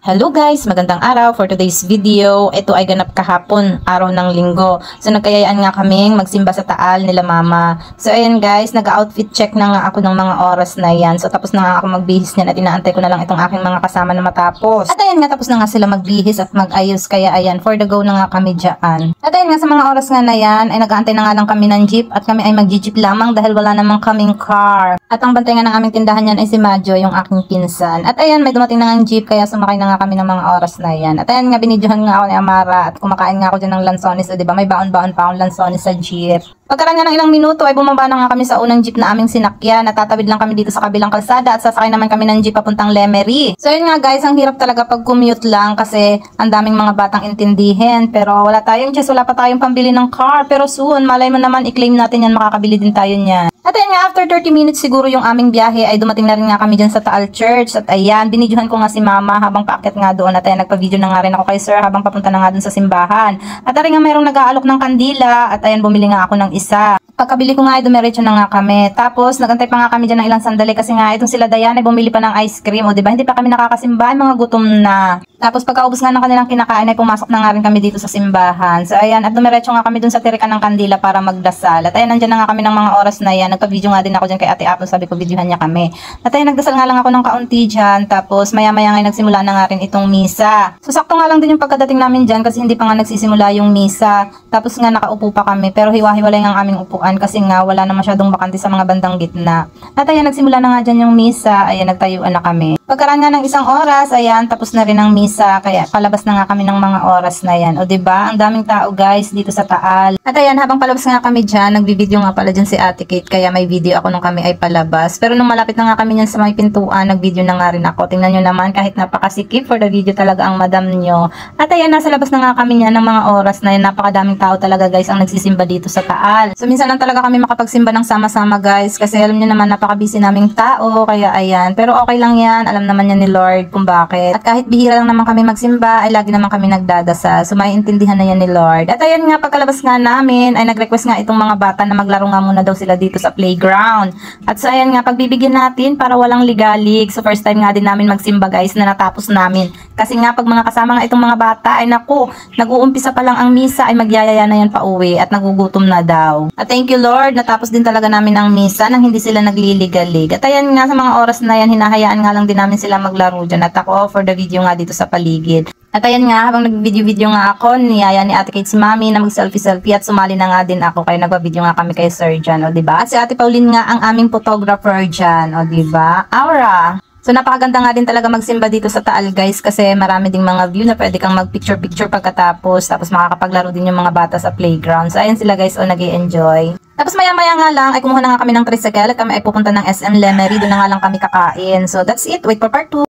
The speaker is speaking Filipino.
Hello guys! Magandang araw for today's video. Ito ay ganap kahapon, araw ng linggo. So nagkayayaan nga kaming magsimba sa taal nila mama. So ayan guys, nag-outfit check na nga ako ng mga oras na yan. So tapos na nga ako magbihis niyan at inaantay ko na lang itong aking mga kasama na matapos. At ayan nga, tapos na nga sila magbihis at mag-ayos. Kaya ayan, for the go na nga kami dyan. At ayan nga, sa mga oras nga na yan, ay nag-aantay na nga lang kami ng jeep. At kami ay mag-jeep lamang dahil wala namang kaming car. At ang bantay nga ng aming tindahan yan ay si Majo, yung aking pinsan. At ayan, may dumating na nga jeep kaya sumakay na nga kami ng mga oras na yan. At ayan nga, binidyohan nga ako ni Amara at kumakain nga ako dyan ng lansones. O diba, may baon-baon pa akong lansones sa jeep. Pagkaraan nga ng ilang minuto ay bumaba na nga kami sa unang jeep na aming sinakyan. Natatawid lang kami dito sa kabilang kalsada at sasakay naman kami ng jeep papuntang Lemery. So yun nga guys, ang hirap talaga pag commute lang kasi ang daming mga batang intindihin. Pero wala tayong chance, wala pa tayong pambili ng car. Pero soon, malay mo naman, i-claim natin yan, makakabili din tayo niyan. At ayan nga, after 30 minutes siguro yung aming biyahe ay dumating na rin nga kami dyan sa Taal Church. At ayan, binidyohan ko nga si mama habang paakyat nga doon. At ayan, nagpa-video na nga rin ako kay sir habang papunta na nga doon sa simbahan. At ayan nga, mayroong nag-aalok ng kandila. At ayan, bumili nga ako ng isa. Pagkabili ko nga ay dumiretso na nga kami. Tapos nagantay pa nga kami dyan ng ilang sandali kasi nga itong sila Dayan ay bumili pa ng ice cream. O diba, hindi pa kami nakakasimbahan, mga gutom na. Tapos pagkaubos nga ng kanilang kinakain ay pumasok na nga rin kami dito sa simbahan. So ayan, at dumiretso nga kami dun sa tirikan ng kandila para magdasal. At ayan, nandyan na nga kami ng mga oras na yan. Nagpa-video nga din ako dyan kay Ate Apple, sabi ko videohan niya kami. At ayan, nagdasal nga lang ako ng kaunti dyan. Tapos maya-maya nga nagsimula na nga rin itong misa. So sakto nga lang din yung pagkadating namin dyan kasi hindi pa nga nagsisimula yung misa. Tapos nga nakaupo pa kami pero hiwa-hiwalay nga ang aming upuan kasi nga wala na masyadong bakante sa mga bandang gitna. At ayan, nagsimula na nga dyan yung misa. Ayan, nagtayuan na kami. Pagkaraan nga ng isang oras, ayan, tapos na rin ang misa. Kaya palabas na nga kami ng mga oras na yan. O diba, ang daming tao guys dito sa Taal. At ayan, habang palabas nga kami dyan, nagbibideo nga pala dyan si Ate Kate. Kaya may video ako nung kami ay palabas. Pero nung malapit na nga kami yan sa may pintuan, nagvideo na nga rin ako. Tingnan nyo naman, kahit napakasikip for the video talaga ang madam nyo. At ayan, nasa labas na nga kami yan ng mga oras na yan. Napakadaming tao talaga guys ang nagsisimba dito sa Taal. So minsan lang talaga kami makapagsimba ng sama-sama guys. Kasi alam nyo naman, napaka-busy naming tao. Kaya ayan, pero okay lang yan. Alam naman yan ni Lord kung bakit. At kahit bihira lang naman kami magsimba, ay lagi naman kami nagdadasal. So maiintindihan na yan ni Lord. At ayan nga, pagkalabas nga namin, ay nag-request nga itong mga bata na maglaro nga muna daw sila dito sa playground. At so ayan nga, pagbibigyan natin para walang ligalig. So first time nga din namin magsimba guys na natapos namin. Kasi nga pag mga kasama nga itong mga bata, ay naku, nag-uumpisa pa lang ang misa, ay magyayaya na yan pa uwi at nagugutom na daw. At thank you Lord, natapos din talaga namin ang misa nang hindi sila nagliligalig. At ayan nga, sa mga oras na yan, hinahayaan nga lang din namin sila maglaro dyan. At ako for the video nga dito sa paligid. At ayan nga, habang nag-video-video nga ako, niyaya ni Ate Kate si Mami na mag-selfie-selfie at sumali na nga din ako. Kaya nagpa-video nga kami kay Sir Jan, o diba? At si Ate Pauline nga ang aming photographer dyan, o diba? Aura! So napakaganda nga din talaga magsimba dito sa Taal guys kasi marami ding mga view na pwede kang mag-picture-picture pagkatapos. Tapos makakapaglaro din yung mga bata sa playground. So ayan sila guys, o nag-i-enjoy. Tapos maya-maya nga lang ay kumuha na nga kami ng tricycle at kami ay pupunta ng SM Lemery. Doon na nga lang kami kakain. So that's it. Wait for part 2.